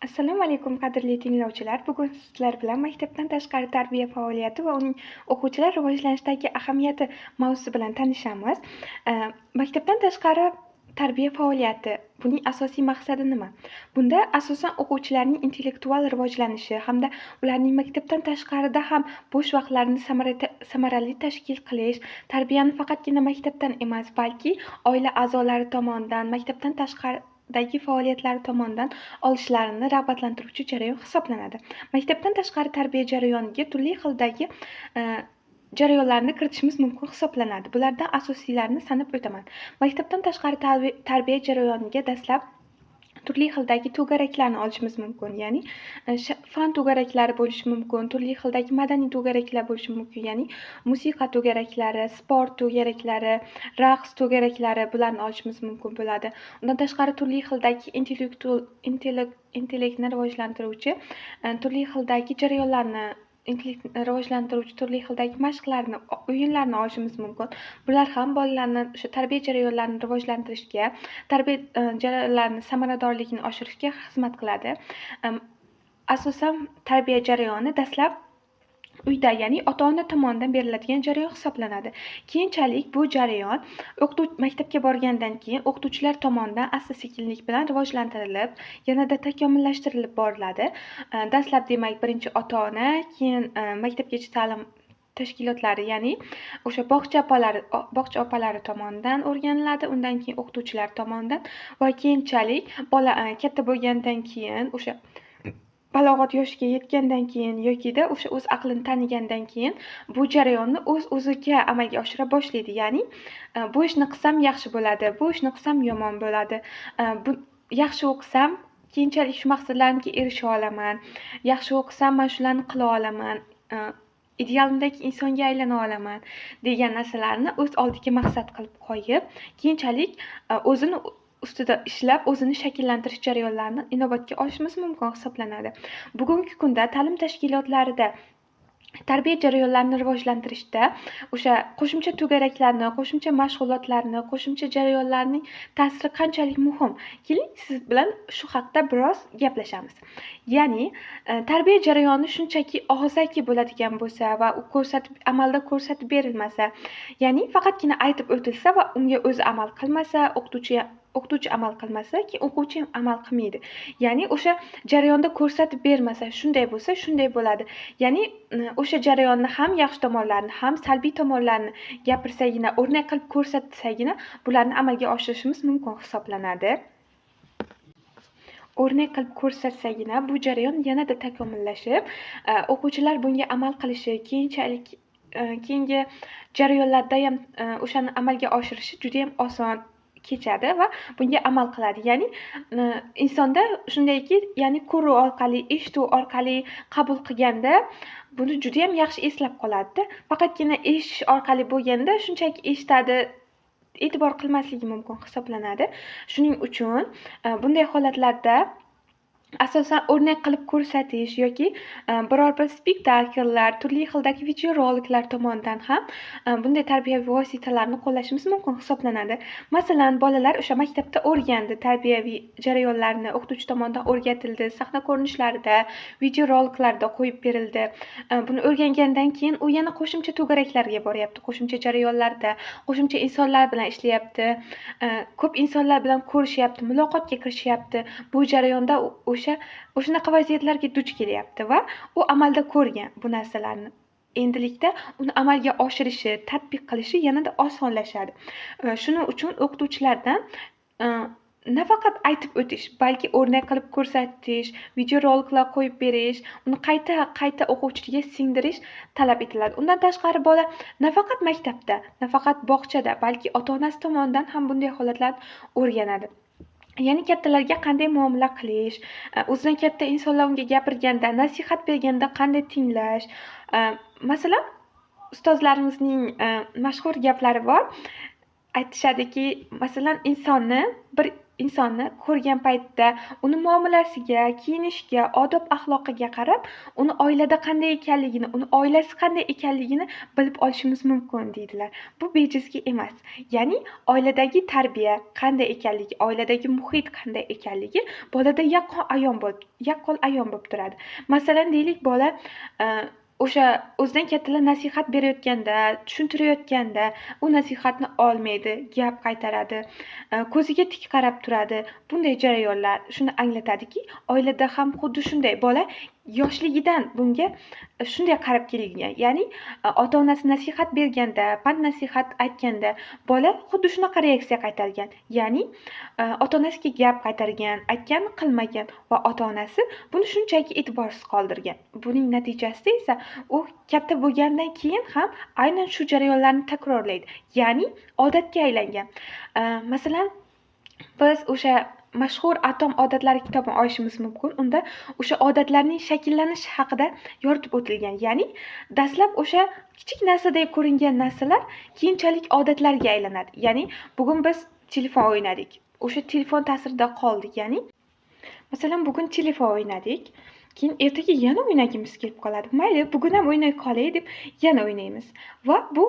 Assalomu alaykum, qadrli tinglovchilar. Bugun sizlar bilan maktabdan tashqari tarbiya faoliyati va uning o'quvchilar rivojlanishidagi ahamiyati mavzusi bilan tanishamiz. Maktabdan tashqari tarbiya faoliyati buning asosiy maqsadi nima? Bunda asosan o'quvchilarning intellektual rivojlanishi hamda ularning maktabdan tashqarida ham bo'sh vaqtlarini samarali tashkil qilish, tarbiyani faqatgina maktabdan emas, balki oila a'zolari tomonidan, maktabdan tashqaridagi faoliyatlari tomonidan olishlarini rag'batlantiruvchi jarayon hisoblanadi. Maktabdan tashqari tarbiya jarayoniga turli xildagi jarayonlarni kiritishimiz mumkin hisoblanadi. Bulardan asosiylarini sanab o'taman. Maktabdan tashqari tarbiya jarayoniga dastlab turli xildagi to'garaklarni olishimiz mumkin. Ya'ni fan to'garaklari bo'lishi mumkin, turli xildagi madaniy to'garaklar bo'lishi mumkin. Ya'ni musiqa to'garaklari, sport to'garaklari, raqs to'garaklari bularni olishimiz mumkin bo'ladi. Undan tashqari turli xildagi intellektni rivojlantiruvchi turli xildagi jarayonlarni intellektni rivojlantiruvchi turli xildagi mashqlarni, o'yinlarni olishimiz mumkin. Bular ham bolalarni o'sha tarbiya jarayonlarini rivojlantirishga, tarbiya jarayonlarini samaradorligini oshirishga xizmat qiladi. Asosan tarbiya jarayoni dastlab uyda, ya'ni ota-ona tomonidan beriladigan jarayon hisoblanadi. Keyinchalik bu jarayon maktabga borgandan keyin o'qituvchilar tomonidan asta-sekinlik bilan rivojlantirilib, yanada takomillashtirilib boriladi. Dastlab demak, birinchi ota-ona, keyin maktabgacha ta'lim tashkilotlari, ya'ni o'sha bog'cha opalari tomonidan o'rganiladi, undan keyin o'qituvchilar tomonidan va keyinchalik bola katta bo'lgandan keyin, o'sha balog'at yoshiga yetgandan keyin yokida o'sha o'z aqlini tanigandan keyin bu jarayonni o'z-o'ziga amalga oshira boshlaydi. Ya'ni bu ishni qilsam yaxshi bo'ladi, bu ishni qilsam yomon bo'ladi. Yaxshi o'qisam keyinchalik shu maqsadlarimga erisha olaman. Yaxshi o'qisam men shularni qila olaman. Idealimdagi insonga aylana olaman degan narsalarni o'z oldiga maqsad qilib qo'yib, keyinchalik o'zini ustida ishlab, o'zini shakllantirish jarayonlarini inobatga olishimiz mumkin hisoblanadi. Bugungi kunda ta'lim tashkilotlarida tarbiya jarayonlarini rivojlantirishda o'sha qo'shimcha to'garaklarni, qo'shimcha mashg'ulotlarni, qo'shimcha jarayonlarning ta'siri qanchalik muhim? Keling, siz bilan shu haqda biroz gaplashamiz. Ya'ni tarbiya jarayoni shunchaki og'zaki bo'ladigan bo'lsa va u amalda ko'rsatib berilmasa, ya'ni faqatgina aytib o'tilsa va unga o'zi amal qilmasa, o'qituvchi amal qilmasa, keyin o'quvchi ham amal qilmaydi. Ya'ni o'sha jarayonda ko'rsatib bermasa, shunday bo'lsa, shunday bo'ladi. Ya'ni o'sha jarayonni ham yaxshi tomonlarini, ham salbiy tomonlarini gapirsagina, o'rnak qilib ko'rsatsagina, bularni amalga oshirishimiz mumkin hisoblanadi. O'rnak qilib ko'rsatsagina bu jarayon yanada takomillashib, o'quvchilar bunga amal qilishi, keyingi jarayonlarda ham o'shani amalga oshirishi juda ham oson kechadi va bunga amal qiladi. Ya'ni insonda shundayki, ya'ni ko'ruv orqali, eshituv orqali qabul qilganda buni juda ham yaxshi eslab qoladi-da. Faqatgina eshitish orqali bo'lganda shunchaki eshitadi, e'tibor qilmasligi mumkin hisoblanadi. Shuning uchun bunday holatlarda asosan o'rnak qilib ko'rsatish yoki biror bir spektakllar, turli xildagi videoroliklar tomonidan ham bunday tarbiyaviy vositalarni qo'llashimiz mumkin hisoblanadi. Masalan, bolalar o'sha maktabda o'rgandi, tarbiyaviy jarayonlarni o'qituvchi tomonidan o'rgatildi, sahna ko'rinishlarida, videoroliklarda qo'yib berildi. Buni o'rgangandan keyin u yana qo'shimcha to'garaklarga boryapti, qo'shimcha jarayonlarda, qo'shimcha insonlar bilan ishlayapti, ko'p insonlar bilan ko'rishyapti, muloqotga kirishyapti. Bu jarayonda o'shanaqa vaziyatlarga duch kelyapti va u amalda ko'rgan bu narsalarni. Endilikda uni amalga oshirishi, tatbiq qilishi yanada osonlashadi. Shuning uchun o'qituvchilardan nafaqat aytib o'tish, balki o'rnak qilib ko'rsatish, videoroliklar qo'yib berish, uni qayta o'quvchiga singdirish talab etiladi. Undan tashqari bola nafaqat maktabda, nafaqat bog'chada, balki ota-onasi tomonidan ham bunday holatlarni o'rganadi. Ya'ni kattalarga qanday muomala qilish, o'zidan katta insonlar unga gapirganda, nasihat berganda qanday tinglash. Masalan, ustozlarimizning mashhur gaplari bor. Aytishadiki, masalan, insonni bir insonni ko'rgan paytda uni muomalasiga, kiyinishiga, odob-axloqiga qarab, uni oilada qanday ekanligini, uni oilasi qanday ekanligini bilib olishimiz mumkin deydilar. Bu bejizga emas. Ya'ni oiladagi tarbiya qanday ekanligi, oiladagi muhit qanday ekanligi bolada yaqqol ayon bo'lib turadi. Masalan, deylik bola o'sha o'zidan kattalar nasihat berayotganda, tushuntirayotganda u nasihatni olmaydi, gap qaytaradi, ko'ziga tik qarab turadi. Bunday jarayonlar shuni anglatadiki, oilada ham xuddi shunday bola yoshligidan bunga shunday qarab kelgan. Ya'ni ota-onasi nasihat berganda, pand-nasihat aytganda bola xuddi shunaqa reaksiya qaytargan. Ya'ni ota-onasiga gap qaytargan, aytganini qilmagan va ota-onasi buni shunchaki e'tiborsiz qoldirgan. Buning natijasida esa u katta bo'lgandan keyin ham aynan shu jarayonlarni takrorlaydi. Ya'ni odatga aylangan. Masalan, biz o'sha mashhur Atom odatlari kitobini olishimiz mumkin. Unda o'sha odatlarning shakllanishi haqida yoritib o'tilgan. Ya'ni dastlab o'sha kichik narsadek ko'ringan narsalar keyinchalik odatlarga aylanadi. Ya'ni bugun biz telefon o'ynadik. O'sha telefon ta'sirida qoldik. Ya'ni masalan, bugun telefon o'ynadik. Keyin ertaga yana o'ynagimiz kelib qoladi. Mayli, bugun ham o'ynay qolay deb yana o'ynaymiz. Va bu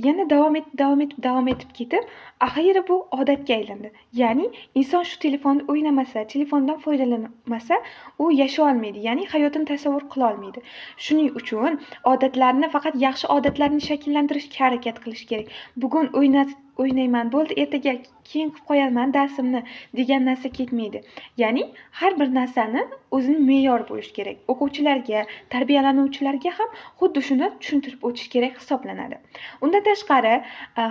yana davom etib ketib, axiyri bu odatga aylandi. Ya'ni inson shu telefonni o'ynamasa, telefondan foydalanmasa, u yashay olmaydi. Ya'ni hayotini tasavvur qila olmaydi. Shuning uchun odatlarni faqat yaxshi odatlarni shakllantirishga harakat qilish kerak. Bugun o'ynayman, bo'ldi, ertaga keyin qilib qo'yaman darsimni degan narsa ketmaydi. Ya'ni har bir narsani o'zining me'yori bo'lishi kerak. O'quvchilarga, tarbiyalanuvchilarga ham xuddi shuni tushuntirib o'tish kerak hisoblanadi. Undan tashqari,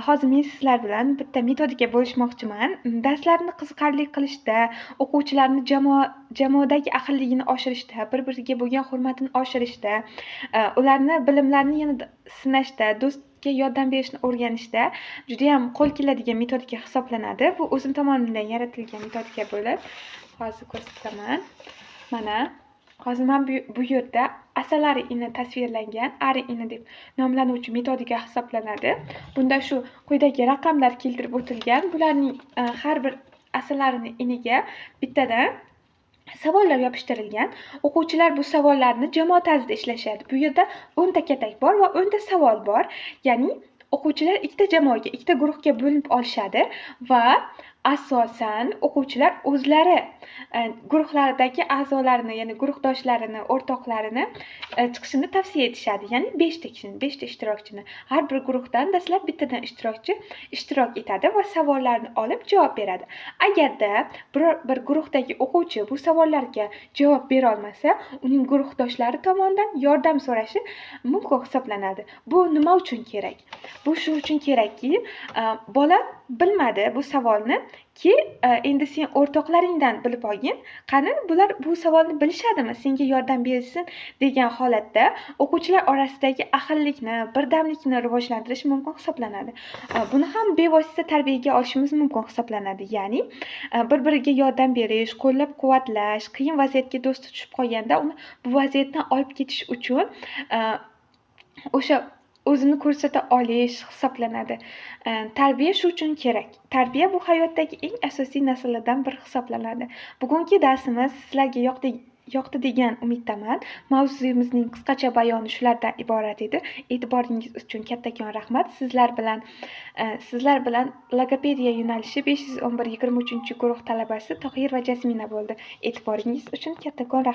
hozir men sizlar bilan bitta metodika bo'lishmoqchiman. Darslarni qiziqarli qilishda, o'quvchilarni jamoadagi ahilligini oshirishda, bir-biriga bo'lgan hurmatini oshirishda, ularni bilimlarini yanada sinashda, do'stga yordam berishni o'rganishda juda ham qo'l keladigan metodika hisoblanadi. Bu o'zim tomonidan yaratilgan metodika bo'lib, hozir ko'rsataman. Mana hozir men bu yerda asalari ini tasvirlangan ari ini deb nomlanuvchi metodika hisoblanadi. Bunda shu quyidagi raqamlar keltirib o'tilgan. Bularning har bir asalarini iniga bittadan savollar yopishtirilgan. O'quvchilar bu savollarni jamoa tarzida ishlashadi. Bu yerda 10 ta katak bor va 10 ta savol bor. Ya'ni o'quvchilar ikkita jamoaga, ikkita guruhga bo'linib olishadi va asosan o'quvchilar o'zlari guruhlaridagi a'zolarini, ya'ni guruhdoshlarini, o'rtoqlarini chiqishini tavsiya etishadi. Ya'ni 5 ta kishini, 5 ta ishtirokchini. Har bir guruhdan dastlab bittadan ishtirokchi ishtirok etadi va savollarni olib javob beradi. Agarda bir guruhdagi o'quvchi bu savollarga javob bera olmasa, uning guruhdoshlari tomonidan yordam so'rashi mumkin hisoblanadi. Bu nima uchun kerak? Bu shu uchun kerakki, bola bilmadi bu savolni ki endi sen o'rtoqlaringdan bilib olgin. Qani bular bu savolni bilishadimi? Senga yordam bersin degan holatda o'quvchilar orasidagi ahillikni, birdamlikni rivojlantirish mumkin hisoblanadi. Buni ham bevosita tarbiyaga olishimiz mumkin hisoblanadi. Ya'ni bir-biriga yordam berish, qo'llab-quvvatlash, qiyin vaziyatga do'sti tushib qolganda uni bu vaziyatdan olib ketish uchun o'sha o'zini ko'rsata olish hisoblanadi. Tarbiya shu uchun kerak. Tarbiya bu hayotdagi eng asosiy narsalardan biri hisoblanadi. Bugungi darsimiz sizlarga yoqdi degan umiddaman. Mavzuyimizning qisqacha bayoni shulardan iborat edi. E'tiboringiz uchun kattakon rahmat. Sizlar bilan logopediya yo'nalishi 511-23 guruh talabasi Tohir va Jasmina bo'ldi. E'tiboringiz uchun kattakon rahmat.